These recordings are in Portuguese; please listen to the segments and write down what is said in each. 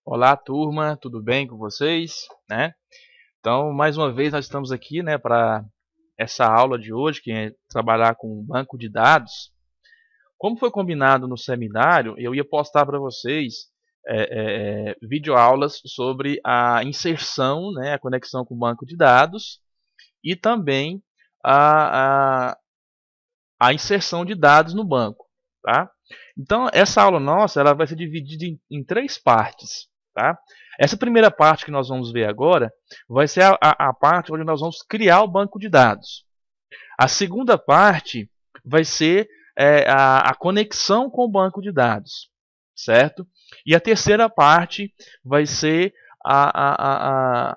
Olá, turma, tudo bem com vocês, né? Então, mais uma vez nós estamos aqui, né, para essa aula de hoje, que é trabalhar com banco de dados. Como foi combinado no seminário, eu ia postar para vocês videoaulas sobre a inserção, né, a conexão com o banco de dados e também a, a, a inserção de dados no banco, tá? Então, essa aula nossa ela vai ser dividida em três partes, tá? Essa primeira parte que nós vamos ver agora vai ser a parte onde nós vamos criar o banco de dados. A segunda parte vai ser a conexão com o banco de dados, certo? E a terceira parte vai ser a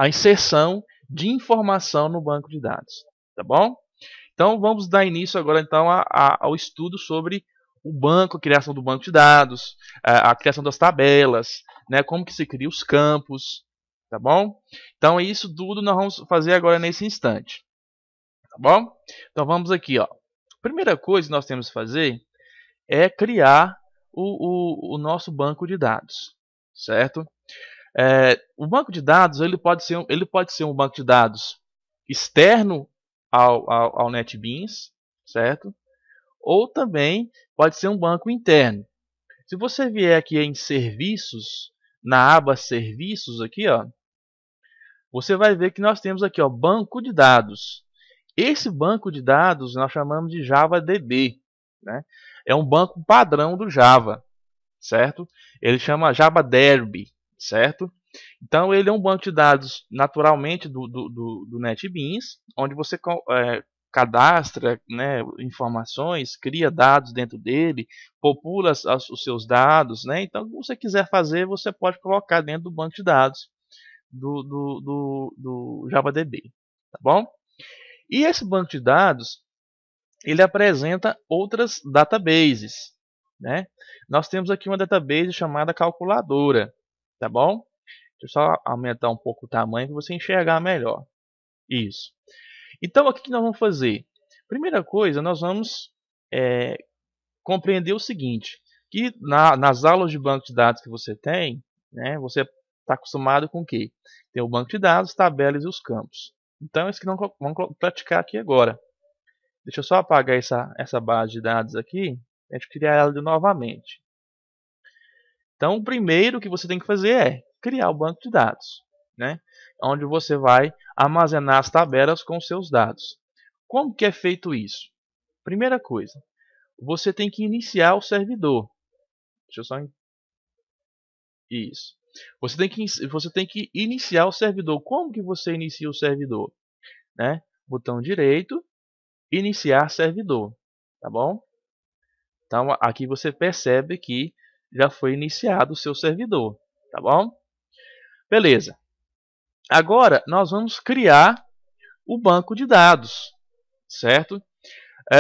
inserção de informação no banco de dados, tá bom? Então vamos dar início agora então ao estudo sobre o banco, a criação do banco de dados, a criação das tabelas, né, como que se cria os campos, tá bom? Então isso tudo nós vamos fazer agora nesse instante, tá bom? Então vamos aqui, ó. Primeira coisa que nós temos que fazer é criar o nosso banco de dados, certo? O banco de dados ele pode ser um banco de dados externo ao NetBeans, certo? Ou também pode ser um banco interno. Se você vier aqui em serviços, na aba serviços aqui, ó, você vai ver que nós temos aqui, ó, banco de dados. Esse banco de dados nós chamamos de JavaDB, né? É um banco padrão do Java, certo? Ele chama JavaDerby, certo? Então ele é um banco de dados naturalmente do NetBeans, onde você cadastra, né, informações, cria dados dentro dele, popula os seus dados, né? Então, o que você quiser fazer, você pode colocar dentro do banco de dados do JavaDB, tá bom? E esse banco de dados, ele apresenta outras databases, né? Nós temos aqui uma database chamada calculadora, tá bom? Deixa eu só aumentar um pouco o tamanho para você enxergar melhor. Isso. Então, o que nós vamos fazer? Primeira coisa, nós vamos compreender o seguinte, que nas aulas de banco de dados que você tem, né, você está acostumado com o quê? Tem o banco de dados, tabelas e os campos. Então, é isso que nós vamos praticar aqui agora. Deixa eu só apagar essa base de dados aqui, a gente criar ela novamente. Então, o primeiro que você tem que fazer é criar o banco de dados, né? Onde você vai armazenar as tabelas com seus dados. Como que é feito isso? Primeira coisa, você tem que iniciar o servidor. Deixa eu só... Isso. Você tem que iniciar o servidor. Como que você inicia o servidor? Né? Botão direito, iniciar servidor. Tá bom? Então, aqui você percebe que já foi iniciado o seu servidor. Tá bom? Beleza. Agora, nós vamos criar o banco de dados, certo?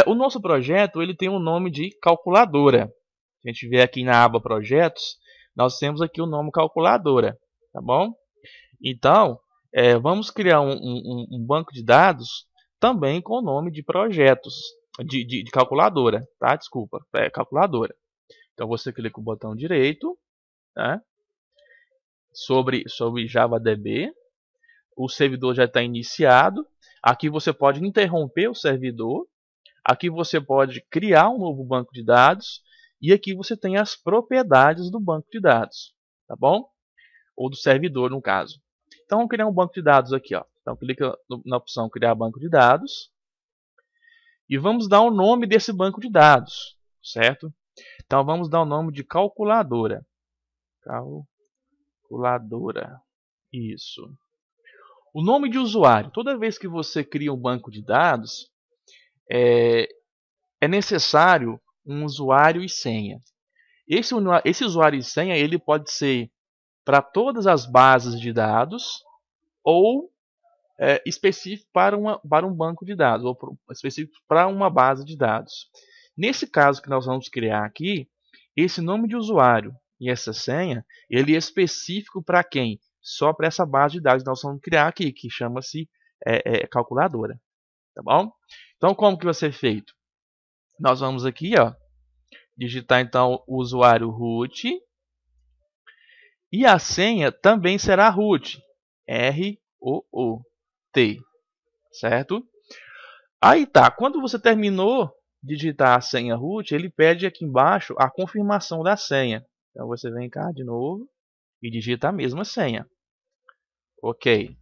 O nosso projeto ele tem um nome de calculadora. Se a gente vier aqui na aba projetos, nós temos aqui o nome calculadora, tá bom? Então, vamos criar um banco de dados também com o nome de projetos, de calculadora, tá? Desculpa, calculadora. Então você clica o botão direito, né? sobre JavaDB. O servidor já está iniciado. Aqui você pode interromper o servidor. Aqui você pode criar um novo banco de dados. E aqui você tem as propriedades do banco de dados. Tá bom? Ou do servidor, no caso. Então, vamos criar um banco de dados aqui. Ó. Então, clica na opção Criar banco de dados. E vamos dar o nome desse banco de dados. Certo? Então, vamos dar o nome de calculadora. Calculadora. Isso. O nome de usuário. Toda vez que você cria um banco de dados, é necessário um usuário e senha. Esse usuário e senha ele pode ser para todas as bases de dados ou específico para um banco de dados ou específico para uma base de dados. Nesse caso que nós vamos criar aqui, esse nome de usuário e essa senha ele é específico para quem? Só para essa base de dados que nós vamos criar aqui, que chama-se calculadora. Tá bom? Então, como que vai ser feito? Nós vamos aqui, ó, digitar então o usuário root E a senha também será root, R-O-O-T, certo? Aí tá, quando você terminou de digitar a senha root, ele pede aqui embaixo a confirmação da senha. Então você vem cá de novo e digita a mesma senha. Ok.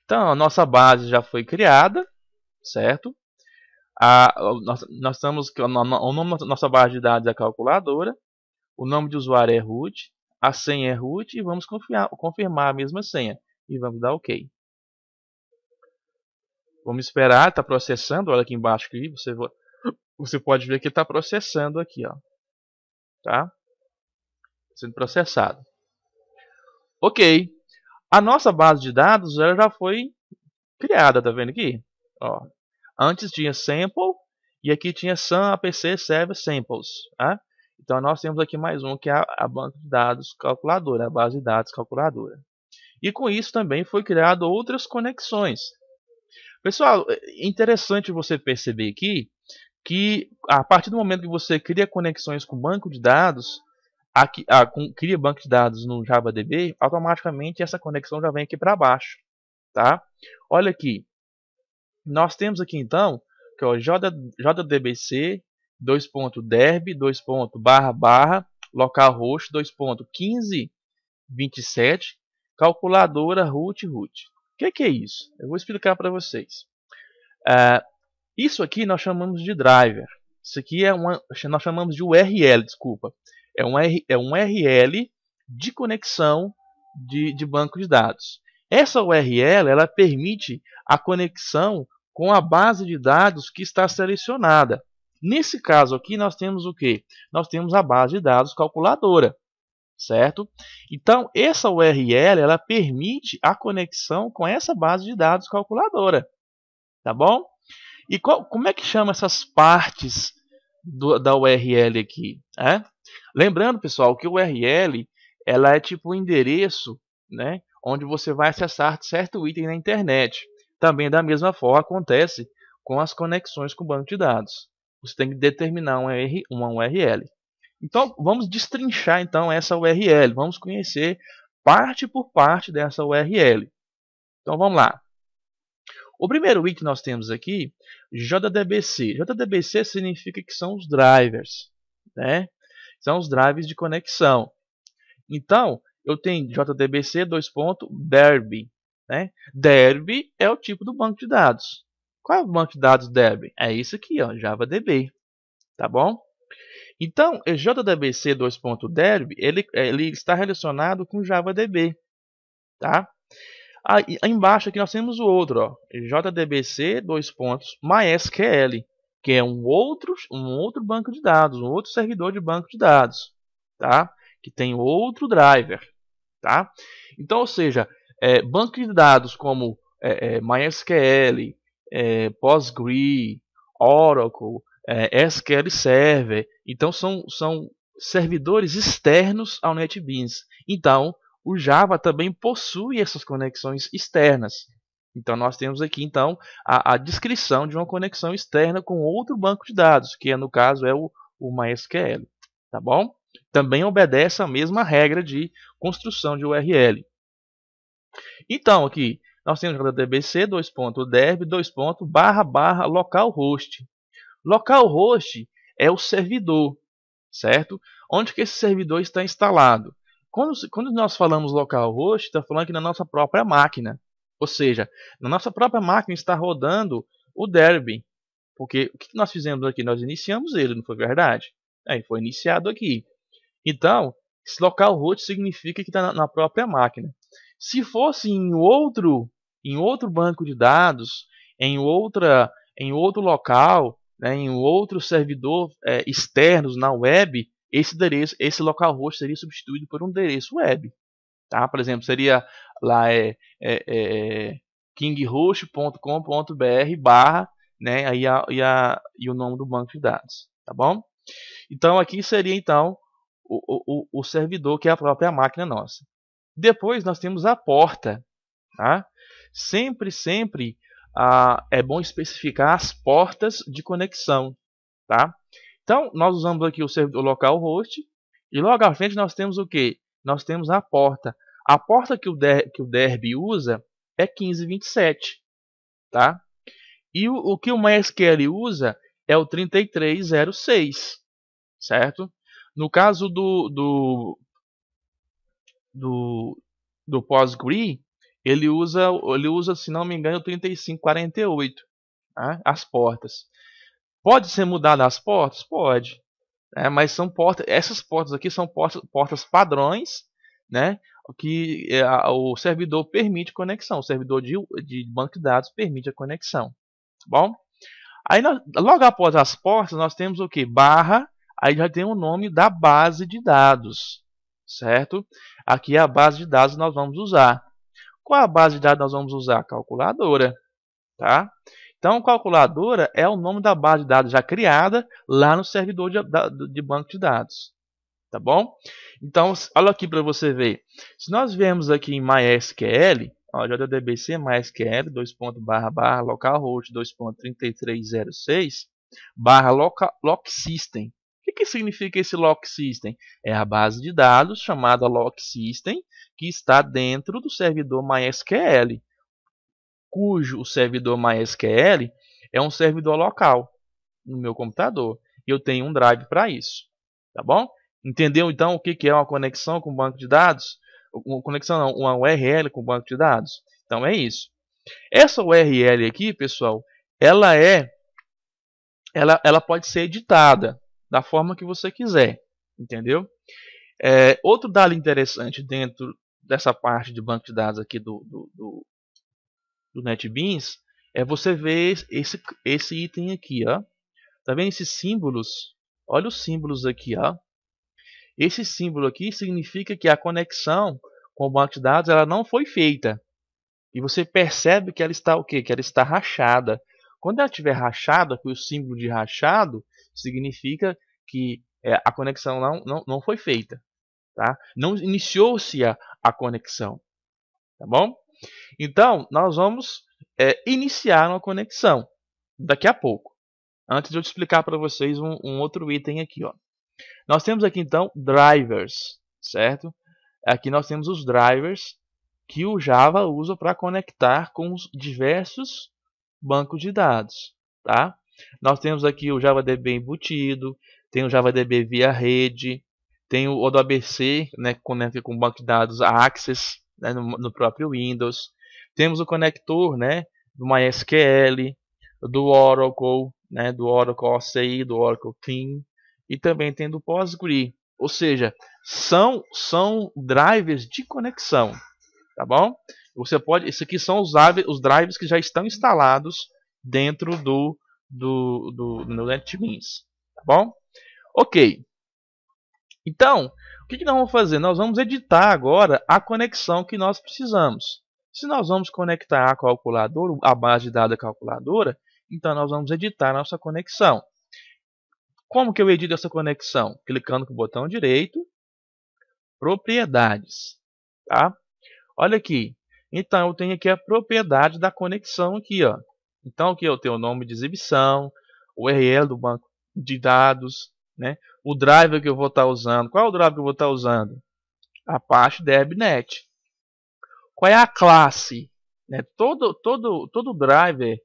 Então a nossa base já foi criada, certo? Nós estamos, o nome da nossa base de dados é a calculadora, o nome de usuário é root, a senha é root e vamos confirmar a mesma senha. E vamos dar OK. Vamos esperar, está processando, olha aqui embaixo que você pode ver que está processando aqui, ó. Tá? Sendo processado. Ok. A nossa base de dados ela já foi criada, tá vendo aqui? Ó, antes tinha sample e aqui tinha some apc server samples. Tá? Então nós temos aqui mais um que é a banca de dados calculadora, a base de dados calculadora. E com isso também foi criado outras conexões. Pessoal, é interessante você perceber aqui que a partir do momento que você cria conexões com banco de dados, cria banco de dados no JavaDB, automaticamente essa conexão já vem aqui para baixo, tá? Olha aqui, nós temos aqui então que é o jdbc /derb localhost 2.1527 calculadora root. O que é isso? Eu vou explicar para vocês. Isso aqui nós chamamos de driver. Isso aqui nós chamamos de URL, desculpa. É um URL de conexão de banco de dados. Essa URL ela permite a conexão com a base de dados que está selecionada. Nesse caso aqui nós temos o quê? Nós temos a base de dados calculadora, certo? Então essa URL ela permite a conexão com essa base de dados calculadora, tá bom? E como é que chama essas partes da URL aqui? Lembrando, pessoal, que o URL ela é tipo um endereço, né, onde você vai acessar certo item na internet. Também da mesma forma acontece com as conexões com o banco de dados. Você tem que determinar uma URL. Então, vamos destrinchar então essa URL. Vamos conhecer parte por parte dessa URL. Então, vamos lá. O primeiro item que nós temos aqui, JDBC. JDBC significa que são os drivers, né? São os drivers de conexão. Então, eu tenho JDBC /derb, né? Derb é o tipo do banco de dados. Qual é o banco de dados Derb? É isso aqui, ó, JavaDB, tá bom? Então, o JDBC /derb ele está relacionado com JavaDB, tá? Aí embaixo aqui nós temos o outro, ó, JDBC /MySQL, que é um outro banco de dados, um outro servidor de banco de dados, tá? Que tem outro driver, tá? Então, ou seja, banco de dados como MySQL, Postgre, Oracle, SQL Server, então são servidores externos ao NetBeans. Então, o Java também possui essas conexões externas. Então nós temos aqui então a descrição de uma conexão externa com outro banco de dados, que no caso é o MySQL, tá bom? Também obedece a mesma regra de construção de URL. Então aqui nós temos JDBC /derb /localhost. Localhost é o servidor, certo? Onde que esse servidor está instalado? Quando nós falamos localhost, está falando aqui na nossa própria máquina. Ou seja, na nossa própria máquina está rodando o Derby. Porque o que nós fizemos aqui? Nós iniciamos ele, não foi verdade? Ele foi iniciado aqui. Então, esse localhost significa que está na própria máquina. Se fosse em outro banco de dados, em outro local, né, em outro servidor externos na web, esse localhost seria substituído por um endereço web, tá? Por exemplo, seria lá kinghost.com.br né, e o nome do banco de dados, tá bom? Então aqui seria então o servidor que é a própria máquina nossa. Depois nós temos a porta, tá? Sempre é bom especificar as portas de conexão, tá? Então, nós usamos aqui o servidor localhost e logo à frente nós temos o que? nós temos a porta. A porta que o Derby usa é 1527, tá? E o que o MySQL usa é o 3306, certo? No caso do PostgreSQL, ele usa, se não me engano, o 3548, tá? As portas. Pode ser mudada as portas? Pode. Mas são portas. Essas portas aqui são portas padrões, né? Que o servidor permite conexão. O servidor de banco de dados permite a conexão. Tá bom? Aí logo após as portas nós temos o que? Barra. Aí já tem o nome da base de dados, certo? Aqui é a base de dados que nós vamos usar. Qual a base de dados nós vamos usar? Calculadora, tá? Então, calculadora é o nome da base de dados já criada lá no servidor de banco de dados, tá bom? Então, olha aqui para você ver. Se nós viemos aqui em MySQL, ó, JDBC MySQL localhost 2.3306 lock system. O que significa esse lock system? É a base de dados chamada lock system que está dentro do servidor MySQL, cujo o servidor MySQL é um servidor local no meu computador. E eu tenho um drive para isso, tá bom? Entendeu então o que é uma conexão com banco de dados? Uma conexão não, uma URL com banco de dados. Então é isso. Essa URL aqui, pessoal, ela pode ser editada da forma que você quiser, entendeu? Outro dado interessante dentro dessa parte de banco de dados aqui do NetBeans é você ver esse item aqui, ó. Tá vendo esses símbolos? Olha os símbolos aqui, ó. Esse símbolo aqui significa que a conexão com o banco de dados ela não foi feita. E você percebe que ela está o quê? Que ela está rachada. Quando ela estiver rachada, com o símbolo de rachado, significa que a conexão não foi feita, tá? Não iniciou-se a conexão, tá bom? Então, nós vamos iniciar uma conexão daqui a pouco. Antes de eu te explicar para vocês um outro item aqui, ó. Nós temos aqui então drivers, certo? Aqui nós temos os drivers que o Java usa para conectar com os diversos bancos de dados, tá? Nós temos aqui o JavaDB embutido, tem o JavaDB via rede, tem o ODBC, né, que conecta com o banco de dados Access, né, no próprio Windows. Temos o conector, né, do MySQL, do Oracle, né, do Oracle OCI, do Oracle Clean, e também tem do PostgreSQL. Ou seja, são drivers de conexão, tá bom? Você pode, esses aqui são os drivers que já estão instalados dentro do NetBeans, tá bom? Ok. Então, o que nós vamos fazer? Nós vamos editar agora a conexão que nós precisamos. Se nós vamos conectar a calculadora, a base de dados da calculadora, então nós vamos editar a nossa conexão. Como que eu edito essa conexão? Clicando com o botão direito, propriedades, tá? Olha aqui. Então eu tenho aqui a propriedade da conexão aqui, ó. Então aqui eu tenho o nome de exibição, o URL do banco de dados, né? O driver que eu vou estar usando. Qual é o driver que eu vou estar usando? Apache DebNet. Qual é a classe? Né? Todo driver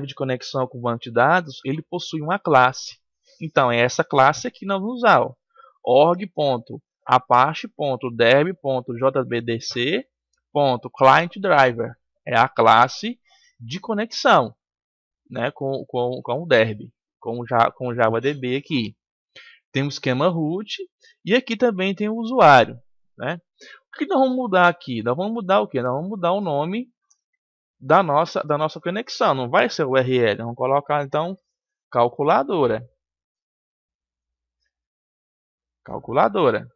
de conexão com o banco de dados, ele possui uma classe. Então é essa classe aqui que nós vamos usar. org.apache.derby.jbdc.clientDriver. É a classe de conexão, né, com o Derby, com o JavaDB aqui. Tem o esquema root e aqui também tem o usuário, né? O que nós vamos mudar aqui? Nós vamos mudar o que? Nós vamos mudar o nome da nossa conexão. Não vai ser o URL. Vamos colocar então calculadora. Calculadora.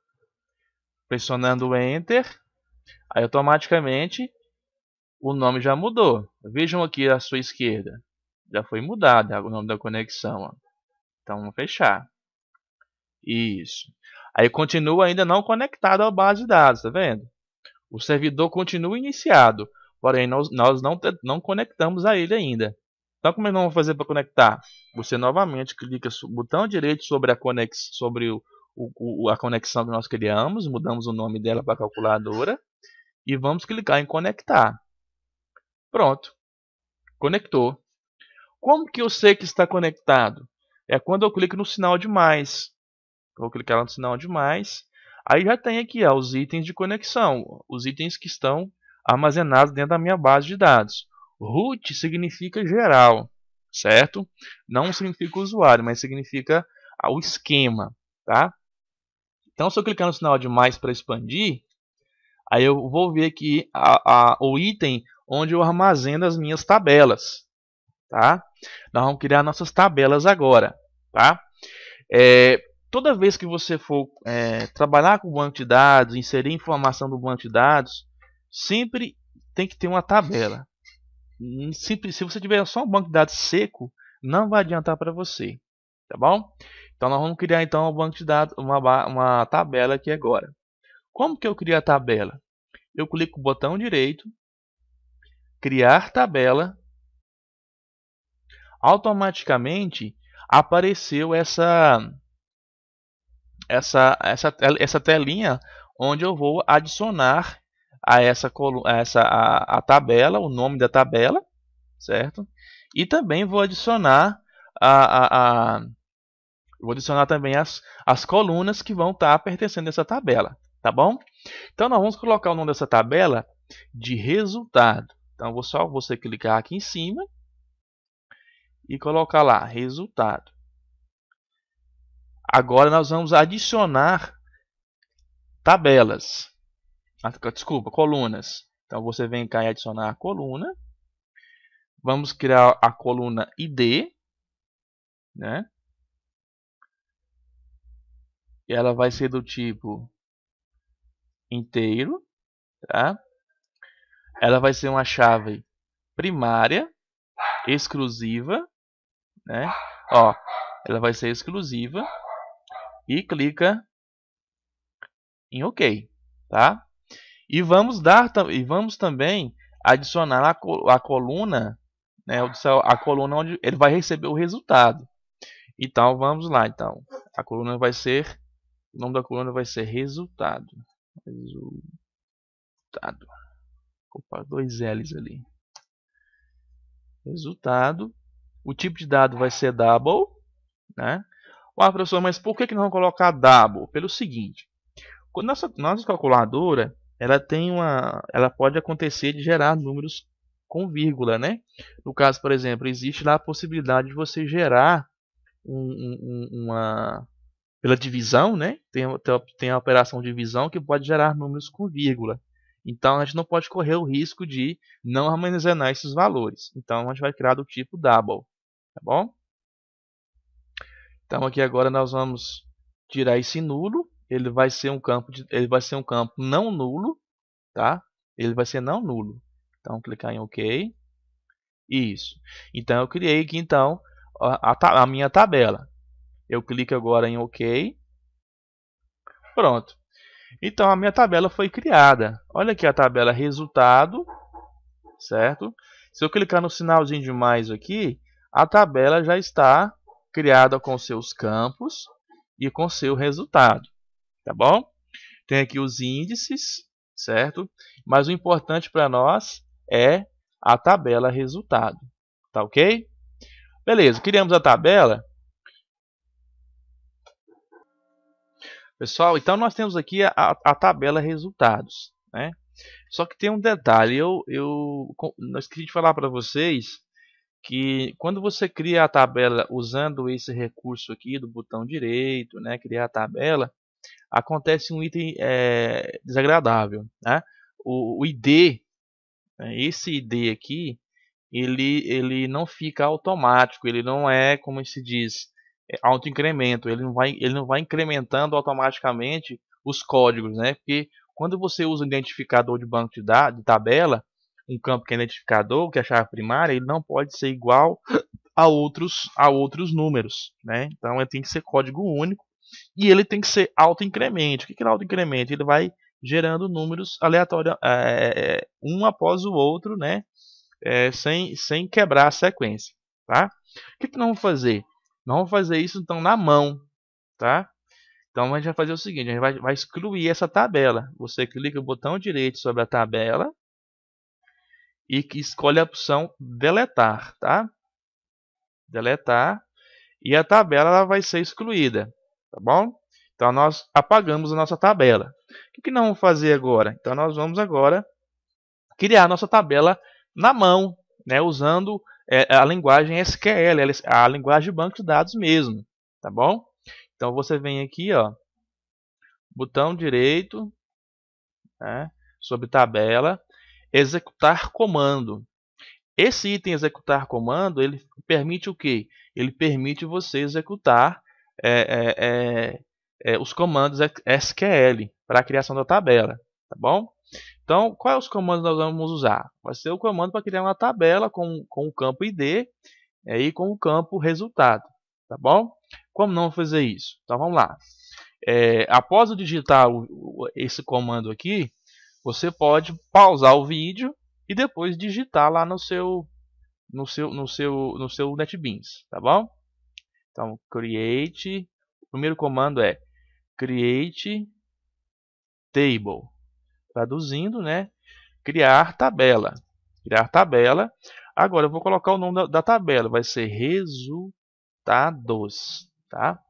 Pressionando Enter, aí automaticamente o nome já mudou. Vejam aqui à sua esquerda. Já foi mudado o nome da conexão. Ó. Então vamos fechar. Isso. Aí continua ainda não conectado à base de dados, tá vendo? O servidor continua iniciado, porém nós não conectamos a ele ainda. Então como é que nós vamos fazer para conectar? Você novamente clica no botão direito sobre a conexão que nós criamos, mudamos o nome dela para calculadora e vamos clicar em conectar. Pronto, conectou. Como que eu sei que está conectado? É quando eu clico no sinal de mais. Vou clicar no sinal de mais. Aí já tem aqui ó, os itens de conexão, os itens que estão armazenados dentro da minha base de dados. Root significa geral, certo? Não significa usuário, mas significa o esquema, tá? Então, se eu clicar no sinal de mais para expandir, aí eu vou ver aqui o item onde eu armazeno as minhas tabelas, tá? Nós vamos criar nossas tabelas agora, tá? Toda vez que você for trabalhar com o banco de dados, inserir informação no banco de dados, sempre tem que ter uma tabela. Se você tiver só um banco de dados seco, não vai adiantar para você, tá bom? Então nós vamos criar então um banco de dados, uma tabela aqui agora. Como que eu crio a tabela? Eu clico com o botão direito, criar tabela, automaticamente apareceu essa telinha onde eu vou adicionar a tabela, o nome da tabela, certo? E também vou adicionar também as colunas que vão estar pertencendo a essa tabela, tá bom? Então nós vamos colocar o nome dessa tabela de resultado. Então você clicar aqui em cima e colocar lá resultado. Agora nós vamos adicionar tabelas. Desculpa, colunas. Então você vem cá e adicionar a coluna. Vamos criar a coluna ID, né? E ela vai ser do tipo inteiro, tá? Ela vai ser uma chave primária, exclusiva, né? Ó, ela vai ser exclusiva e clica em OK, tá? E vamos também adicionar a coluna, né? A coluna onde ele vai receber o resultado. Então vamos lá, então a coluna vai ser, o nome da coluna vai ser resultado. Opa, dois L's ali. Resultado. O tipo de dado vai ser double, né? Professor, mas por que não vamos colocar double? Pelo seguinte, quando nossa calculadora, ela pode acontecer de gerar números com vírgula, né? No caso, por exemplo, existe lá a possibilidade de você gerar pela divisão, né? Tem a operação de divisão que pode gerar números com vírgula. Então a gente não pode correr o risco de não armazenar esses valores. Então a gente vai criar do tipo double, tá bom? Então aqui agora nós vamos tirar esse nulo. Ele vai ser um campo não nulo, tá? Ele vai ser não nulo. Então clicar em OK. Isso. Então eu criei aqui então a minha tabela. Eu clico agora em OK. Pronto. Então a minha tabela foi criada. Olha aqui a tabela resultado, certo? Se eu clicar no sinalzinho de mais aqui, a tabela já está criada com seus campos e com seu resultado, tá bom? Tem aqui os índices, certo? Mas o importante para nós é a tabela resultado, tá ok? Beleza, criamos a tabela. Pessoal, então nós temos aqui a tabela resultados, né? Só que tem um detalhe, nós esqueci de falar para vocês que quando você cria a tabela usando esse recurso aqui do botão direito, né, criar a tabela, acontece um item desagradável, né? O ID, né, esse ID aqui, ele não fica automático, ele não é, como se diz, autoincremento, ele não vai incrementando automaticamente os códigos, né? Porque quando você usa um identificador de banco de dados, de tabela, um campo que é identificador, que é a chave primária, ele não pode ser igual a outros números, né? Então ele tem que ser código único e ele tem que ser autoincremento. O que é autoincremento? Ele vai gerando números aleatórios, um após o outro, né? Sem quebrar a sequência, tá? O que nós vamos fazer? Nós vamos fazer isso então na mão, tá? Então a gente vai fazer o seguinte, a gente vai excluir essa tabela. Você clica no botão direito sobre a tabela e escolhe a opção deletar, tá? Deletar, e a tabela ela vai ser excluída, tá bom? Então nós apagamos a nossa tabela. O que nós vamos fazer agora? Então nós vamos agora criar a nossa tabela na mão, né, usando a linguagem SQL, a linguagem de banco de dados mesmo, tá bom? Então você vem aqui, ó, botão direito, né, sobre tabela, executar comando. Esse item executar comando, ele permite o quê? Ele permite você executar os comandos SQL para a criação da tabela, tá bom? Então, quais os comandos nós vamos usar? Vai ser o comando para criar uma tabela com o campo ID e com o campo resultado, tá bom? Como não fazer isso? Então vamos lá. Após eu digitar esse comando aqui, você pode pausar o vídeo e depois digitar lá no seu NetBeans, tá bom? Então, create, o primeiro comando é create table, traduzindo, né? Criar tabela. Criar tabela. Agora eu vou colocar o nome da tabela, vai ser resultados, tá?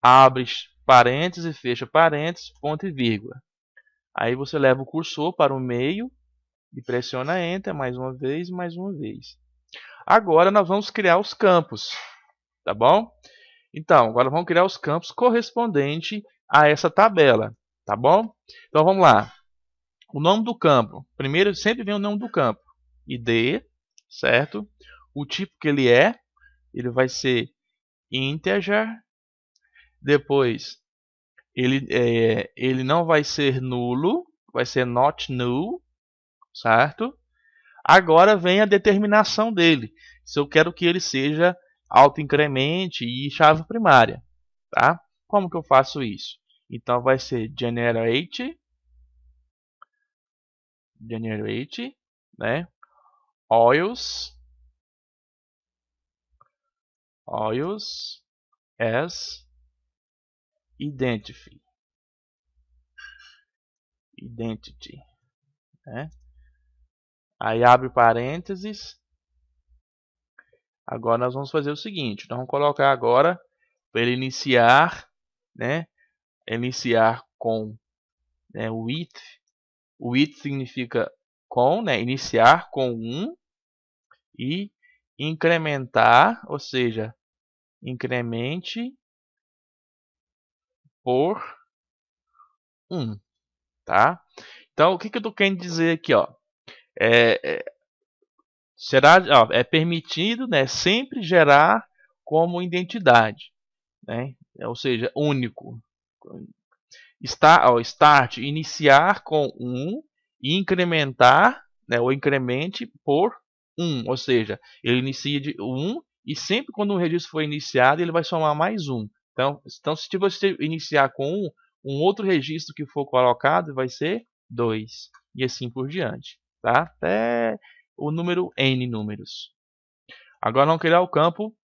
Abre parênteses, fecha parênteses, ponto e vírgula. Aí você leva o cursor para o meio e pressiona Enter mais uma vez e mais uma vez. Agora nós vamos criar os campos, tá bom? Então, agora vamos criar os campos correspondentes a essa tabela, tá bom? Então vamos lá. O nome do campo, primeiro sempre vem o nome do campo, ID, certo? O tipo que ele vai ser integer. Depois, ele não vai ser nulo, vai ser not null, certo? Agora vem a determinação dele, se eu quero que ele seja autoincremente e chave primária, tá? Como que eu faço isso? Então vai ser generate, né? Oils as identity, né? Aí abre parênteses. Agora nós vamos fazer o seguinte, nós vamos colocar agora para ele iniciar, né? Iniciar com, né, with. With significa com, né? Iniciar com 1 e incrementar, ou seja, incremente por 1, tá? Então, o que eu estou querendo dizer aqui, ó? É permitido, né, sempre gerar como identidade, né? Ou seja, único. Start, iniciar com 1 e incrementar, né, ou incremente por 1, ou seja, ele inicia de 1 e sempre quando um registro for iniciado, ele vai somar mais 1. Então se você iniciar com 1, um outro registro que for colocado vai ser 2 e assim por diante, tá? Até o número N números. Agora vamos criar o campo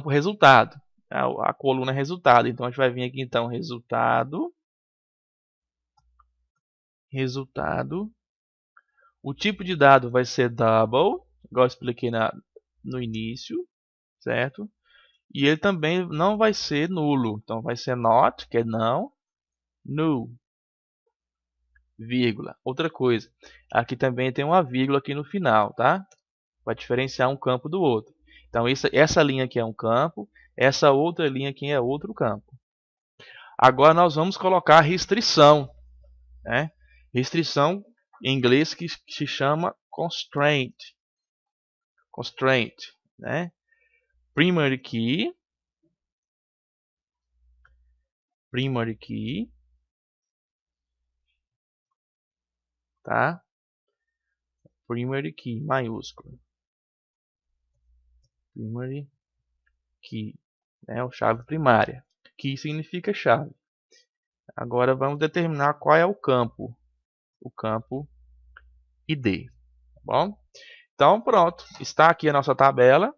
resultado, a coluna resultado. Então a gente vai vir aqui então resultado. O tipo de dado vai ser double, igual eu expliquei no início, certo? E ele também não vai ser nulo, então vai ser not, que é não, null, vírgula. Outra coisa, aqui também tem uma vírgula aqui no final, tá? Vai diferenciar um campo do outro. Então essa linha aqui é um campo, essa outra linha aqui é outro campo. Agora nós vamos colocar restrição, né? Restrição em inglês que se chama constraint, né? Primary key, tá? Primary key maiúsculo, primary key, né? O chave primária. Key significa chave. Agora vamos determinar qual é o campo ID, tá bom? Então pronto, está aqui a nossa tabela,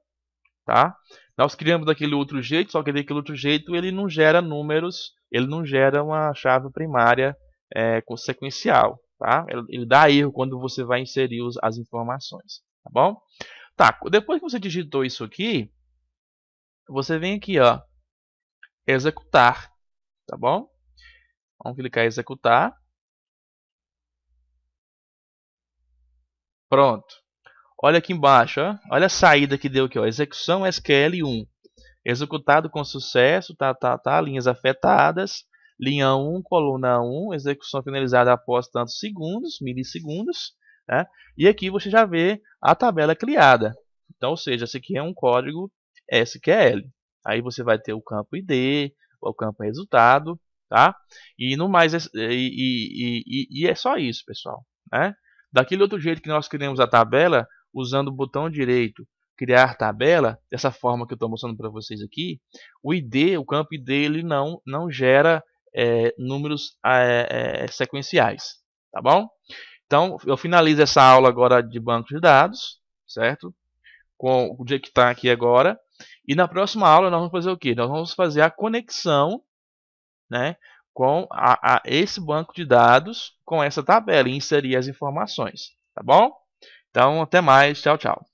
tá? Nós criamos daquele outro jeito, só que daquele outro jeito ele não gera números, ele não gera uma chave primária sequencial, tá? Ele dá erro quando você vai inserir as informações, tá bom? Tá, depois que você digitou isso aqui, você vem aqui, ó, executar, tá bom? Vamos clicar em executar. Pronto. Olha aqui embaixo, ó. Olha a saída que deu aqui, ó. Execução SQL1. Executado com sucesso, linhas afetadas. Linha 1, coluna 1, execução finalizada após tantos segundos, milissegundos. Né? E aqui você já vê a tabela criada. Então, ou seja, esse aqui é um código SQL. Aí você vai ter o campo ID, o campo resultado, tá? E no mais é só isso, pessoal. Né? Daquele outro jeito que nós criamos a tabela, usando o botão direito, criar tabela, dessa forma que eu estou mostrando para vocês aqui, o ID, o campo ID, ele não gera números sequenciais, tá bom? Então, eu finalizo essa aula agora de banco de dados, certo? Com o dia que está aqui agora. E na próxima aula nós vamos fazer o quê? Nós vamos fazer a conexão, né, com esse banco de dados com essa tabela e inserir as informações, tá bom? Então, até mais. Tchau, tchau.